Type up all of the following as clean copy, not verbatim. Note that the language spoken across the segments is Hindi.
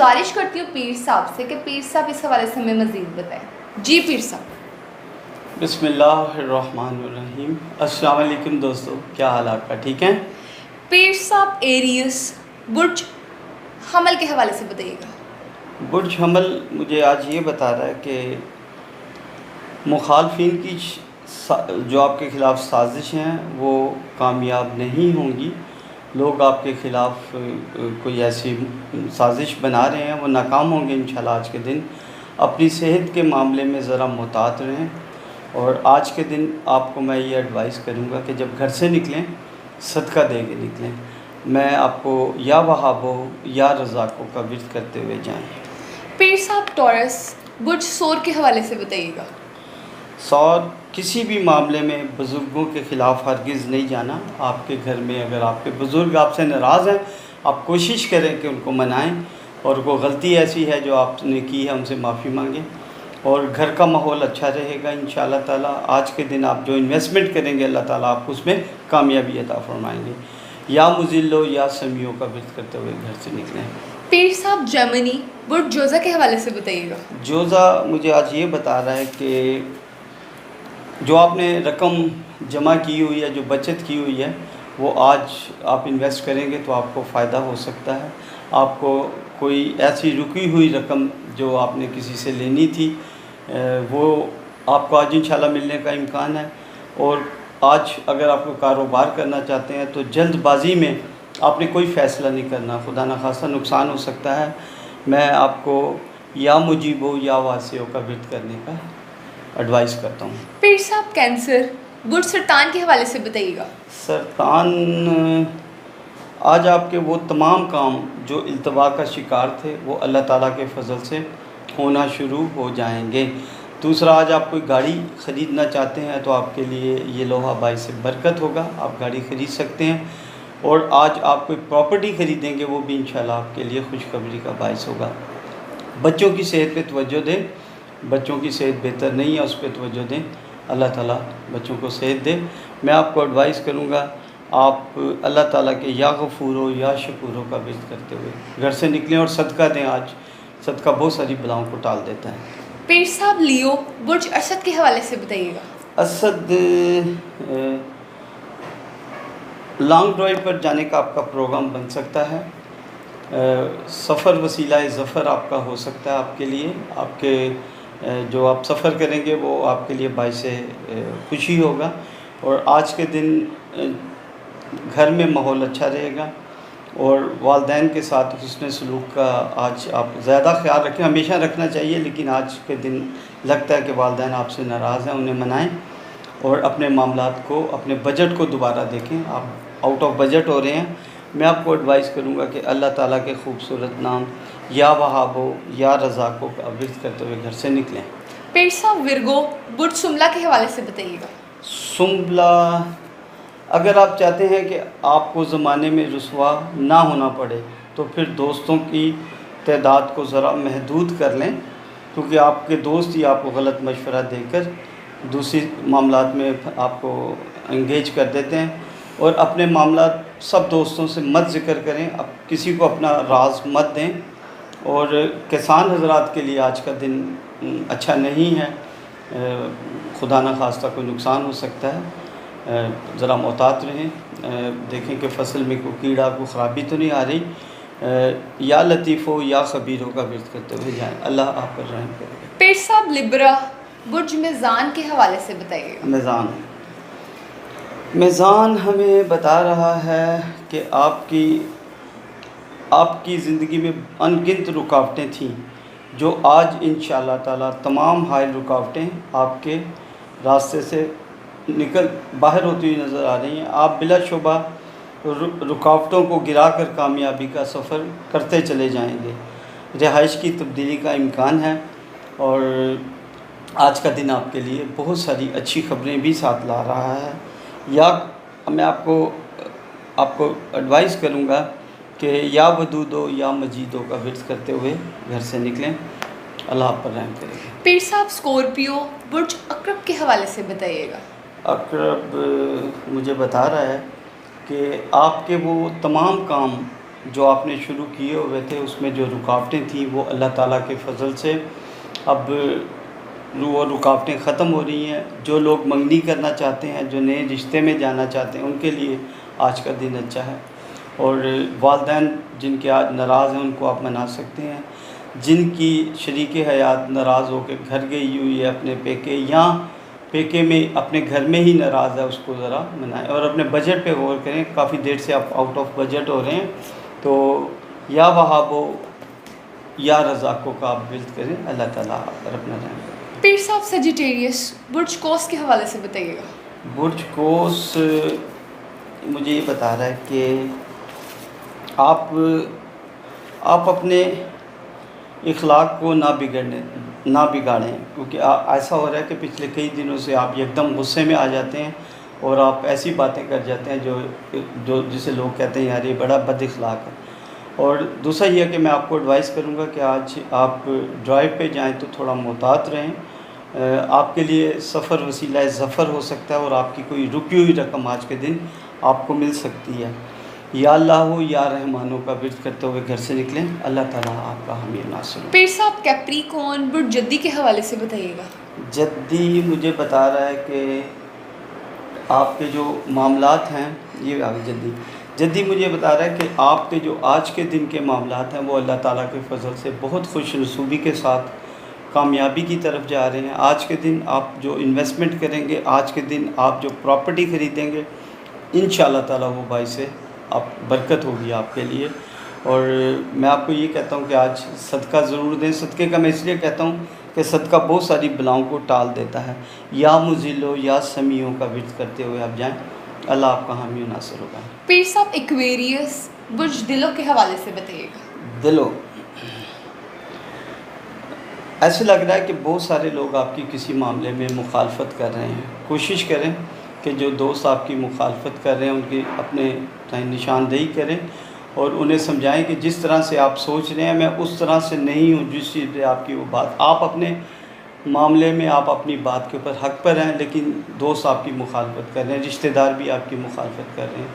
गुजारिश करती हूँ पीर साहब से कि पीर साहब इस हवाले से हमें मज़ीद बताएं। जी पीर साहब। बिस्मिल्लाहिर्रहमानिर्रहीम। अस्सलाम वालेकुम दोस्तों, क्या हाल आपका? ठीक है? पीर साहब एरियस बुर्ज हमल के हवाले से बताइएगा। बुर्ज हमल मुझे आज ये बता रहा है कि मुखालफिन की जो आपके ख़िलाफ़ साजिश हैं वो कामयाब नहीं होंगी। लोग आपके ख़िलाफ़ कोई ऐसी साजिश बना रहे हैं, वो नाकाम होंगे इंशाल्लाह। आज के दिन अपनी सेहत के मामले में ज़रा मुहतात रहें। और आज के दिन आपको मैं ये एडवाइस करूँगा कि जब घर से निकलें सदका दे के निकलें। मैं आपको या वहाबो या रज़ाक़ों का विर्द करते हुए जाएं। पीर साहब टॉरस बुर्ज सोर के हवाले से बताइएगा। सौर किसी भी मामले में बुज़ुर्गों के ख़िलाफ़ हरगिज़ नहीं जाना। आपके घर में अगर आपके बुज़ुर्ग आपसे नाराज़ हैं, आप कोशिश करें कि उनको मनाएं, और वो गलती ऐसी है जो आपने की है उनसे माफ़ी मांगें, और घर का माहौल अच्छा रहेगा इंशाअल्लाह ताला। आज के दिन आप जो इन्वेस्टमेंट करेंगे अल्लाह ताला आपको उसमें कामयाबी अता फरमाएंगे। या मुज़िल्लो या समियों का विर्द करते हुए घर से निकलें। पीर साहब जर्मनी बुर्ज जोज़ा के हवाले से बताइएगा। जोज़ा मुझे आज ये बता रहा है कि जो आपने रकम जमा की हुई है, जो बचत की हुई है, वो आज आप इन्वेस्ट करेंगे तो आपको फ़ायदा हो सकता है। आपको कोई ऐसी रुकी हुई रकम जो आपने किसी से लेनी थी वो आपको आज इंशाल्लाह मिलने का इम्कान है। और आज अगर आप कोई कारोबार करना चाहते हैं तो जल्दबाज़ी में आपने कोई फ़ैसला नहीं करना, खुदा न खास्ता नुकसान हो सकता है। मैं आपको या मुजीबो या वासियों का विर्द करने का एडवाइस करता हूँ। पीर साहब कैंसर बुर्ज सरतान के हवाले से बताइएगा। सरतान आज आपके वो तमाम काम जो इल्तवा का शिकार थे वो अल्लाह ताला के फ़ज़ल से होना शुरू हो जाएंगे। दूसरा, आज आप कोई गाड़ी ख़रीदना चाहते हैं तो आपके लिए ये लोहा बाइस बरकत होगा, आप गाड़ी ख़रीद सकते हैं। और आज आप कोई प्रॉपर्टी ख़रीदेंगे वो भी इंशाल्लाह आपके लिए खुशखबरी का बाइस होगा। बच्चों की सेहत पे तवज्जो दें, बच्चों की सेहत बेहतर नहीं है, उस पर तवज्जो दें। अल्लाह ताला बच्चों को सेहत दे। मैं आपको एडवाइस करूँगा आप अल्लाह ताला के या गफूरो या शकूरो का विर्द करते हुए घर से निकलें और सदका दें। आज सदका बहुत सारी बलाओं को टाल देता है। पीर साहब लियो बुर्ज असद के हवाले से बताइएगा। असद लॉन्ग ड्राइव पर जाने का आपका प्रोग्राम बन सकता है। सफ़र वसीला ज़फ़र आपका हो सकता है आपके लिए। आपके जो आप सफ़र करेंगे वो आपके लिए बाइस खुशी होगा। और आज के दिन घर में माहौल अच्छा रहेगा और वालिदैन के साथ हुस्न सलूक का आज आप ज़्यादा ख्याल रखें। हमेशा रखना चाहिए, लेकिन आज के दिन लगता है कि वालिदैन आपसे नाराज़ हैं, उन्हें मनाएं और अपने मामलात को, अपने बजट को दोबारा देखें। आप आउट ऑफ बजट हो रहे हैं। मैं आपको एडवाइस करूंगा कि अल्लाह ताला के खूबसूरत नाम या वहाबो या रज़ाक़ों का विर्द करते हुए घर से निकलें। पीर साहब विरगो बुर्ज सुमला के हवाले से बताइएगा। सुमला, अगर आप चाहते हैं कि आपको ज़माने में रुसवा ना होना पड़े तो फिर दोस्तों की तादाद को ज़रा महदूद कर लें, क्योंकि आपके दोस्त ही आपको गलत मशवरा देकर दूसरी मामलात में आपको इंगेज कर देते हैं। और अपने मामलात सब दोस्तों से मत ज़िक्र करें, अब किसी को अपना राज मत दें। और किसान हज़रात के लिए आज का दिन अच्छा नहीं है, खुदा न खास्ता कोई नुकसान हो सकता है। ज़रा मोहतात रहें, देखें कि फ़सल में कोई कीड़ा, कोई ख़राबी तो नहीं आ रही। या लतीफ़ो या ख़बीरों का विर्द करते हुए जाएँ। अल्लाह आप पर रहम करेगा। पीर साहब लिब्रा बुर्ज मिज़ान के हवाले से बताइएगा। मिज़ान हमें बता रहा है कि आपकी ज़िंदगी में अनगिनत रुकावटें थीं जो आज इंशाअल्लाह ताला तमाम हायल रुकावटें आपके रास्ते से निकल बाहर होती हुई नज़र आ रही हैं। आप बिलाशुबा रुकावटों को गिरा कर कामयाबी का सफ़र करते चले जाएंगे। रिहाइश की तब्दीली का इम्कान है और आज का दिन आपके लिए बहुत सारी अच्छी खबरें भी साथ ला रहा है। या मैं आपको एडवाइस करूँगा कि या वदूदो या मजीदो का विर्द करते हुए घर से निकलें। अल्लाह आप पर रहम करेगा। पीर साहब स्कॉर्पियो बुर्ज अकरब के हवाले से बताइएगा। अकरब मुझे बता रहा है कि आपके वो तमाम काम जो आपने शुरू किए हुए थे उसमें जो रुकावटें थी वो अल्लाह ताला के फजल से अब वो रुकावटें ख़त्म हो रही हैं। जो लोग मंगनी करना चाहते हैं, जो नए रिश्ते में जाना चाहते हैं, उनके लिए आज का दिन अच्छा है। और वालिदैन जिनके आज नाराज़ हैं उनको आप मना सकते हैं। जिनकी शरीक हयात नाराज़ होकर घर गई हुई है अपने पेके या पेके में अपने घर में ही नाराज़ है, उसको ज़रा मनाएं और अपने बजट पे गौर करें। काफ़ी देर से आप आउट ऑफ बजट हो रहे हैं, तो या वहाबो या रज़ाक़ों का आप विज़िट करें। अल्लाह ताला पर अपना रहम करें। पीर साहब सजिटेरियस बुर्ज कोस के हवाले से बताइएगा। बुर्ज कोस मुझे ये बता रहा है कि आप अपने इखलाक को ना बिगाड़ें, क्योंकि ऐसा हो रहा है कि पिछले कई दिनों से आप एकदम गुस्से में आ जाते हैं और आप ऐसी बातें कर जाते हैं जो जिसे लोग कहते हैं यार ये बड़ा बद इखलाक है। और दूसरा ये है कि मैं आपको एडवाइस करूँगा कि आज आप ड्राइव पे जाएं तो थोड़ा मोहतात रहें। आपके लिए सफ़र वसीला ज़फ़र हो सकता है और आपकी कोई रुकी हुई रकम आज के दिन आपको मिल सकती है। या अल्लाह हो या रहमानों का विर्द करते हुए घर से निकलें। अल्लाह ताला आपका हामी नासिर हो। पीर साहब कैप्रिकॉर्न बुर्ज जद्दी के हवाले से बताइएगा। जद्दी मुझे बता रहा है कि आपके जो मामलात हैं, ये आगे जद्दी मुझे बता रहा है कि आपके जो आज के दिन के मामलात हैं वो अल्लाह ताला के फजल से बहुत खुशनसूबी के साथ कामयाबी की तरफ जा रहे हैं। आज के दिन आप जो इन्वेस्टमेंट करेंगे, आज के दिन आप जो प्रॉपर्टी ख़रीदेंगे, इंशाअल्लाह ताला वो भाई से आप बरकत होगी आपके लिए। और मैं आपको ये कहता हूँ कि आज सदका ज़रूर दें। सदक़े का मैं इसलिए कहता हूँ कि सदका बहुत सारी बलाओं को टाल देता है। या मुज़िलो या समियों का विर्द करते हुए आप जाएं। अल्लाह आपका हामी नासिर होगा। पीर साहब एक्वेरियस बुर्ज दिलों के हवाले से बताइएगा। दिलो, ऐसे लग रहा है कि बहुत सारे लोग आपकी किसी मामले में मुखालफत कर रहे हैं। कोशिश करें कि जो दोस्त आपकी मुखालफत कर रहे हैं उनकी अपने निशानदेही करें और उन्हें समझाएं कि जिस तरह से आप सोच रहे हैं मैं उस तरह से नहीं हूँ। जिस चीज़ पे आपकी वो बात, आप अपने मामले में आप अपनी बात के ऊपर हक़ पर हैं, लेकिन दोस्त आपकी मुखालफत कर रहे हैं, रिश्तेदार भी आपकी मुखालफत कर रहे हैं।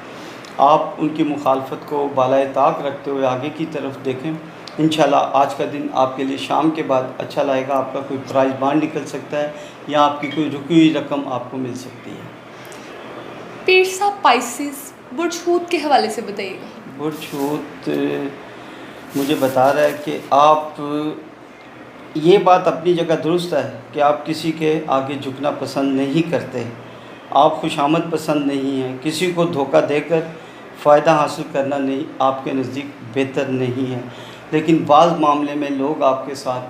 आप उनकी मुखालफत को बालाए ताक रखते हुए आगे की तरफ देखें। इंशाल्लाह आज का दिन आपके लिए शाम के बाद अच्छा लाएगा। आपका कोई प्राइज़ बांड निकल सकता है या आपकी कोई रुकी हुई रकम आपको मिल सकती है। पीर साहब पाइसिस बुर्ज हूत के हवाले से बताइएगा। बुर्ज हूत मुझे बता रहा है कि आप ये बात अपनी जगह दुरुस्त है कि आप किसी के आगे झुकना पसंद नहीं करते, आप खुशामद पसंद नहीं हैं, किसी को धोखा देकर फ़ायदा हासिल करना नहीं आपके नज़दीक बेहतर नहीं है। लेकिन बाज़ मामले में लोग आपके साथ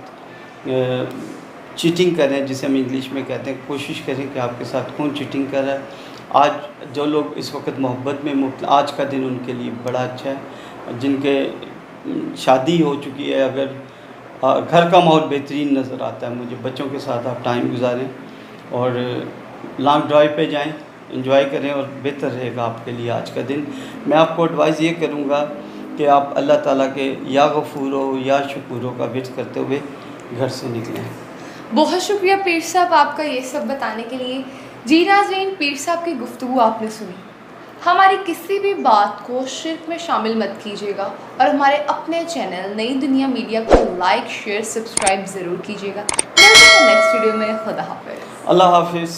चीटिंग करें, जिसे हम इंग्लिश में कहते हैं। कोशिश करें कि आपके साथ कौन चीटिंग कर रहा है। आज जो लोग इस वक्त मोहब्बत में मुब्तला, आज का दिन उनके लिए बड़ा अच्छा है। जिनके शादी हो चुकी है, अगर घर का माहौल बेहतरीन नज़र आता है मुझे, बच्चों के साथ आप टाइम गुजारें और लॉन्ग ड्राइव पे जाएं, एंजॉय करें और बेहतर रहेगा आपके लिए आज का दिन। मैं आपको एडवाइस ये करूँगा कि आप अल्लाह ताला के या गफूरो या शुक्रो का विर्द करते हुए घर से निकलें। बहुत शुक्रिया पीर साहब आपका ये सब बताने के लिए। जी नाज़रीन, पीर साहब की गुफ्तगू आपने सुनी। हमारी किसी भी बात को शिर्क में शामिल मत कीजिएगा और हमारे अपने चैनल नई दुनिया मीडिया को लाइक, शेयर, सब्सक्राइब ज़रूर कीजिएगा। मिलते हैं नेक्स्ट वीडियो में। खुदा हाफिज़। अल्लाह हाफिज़।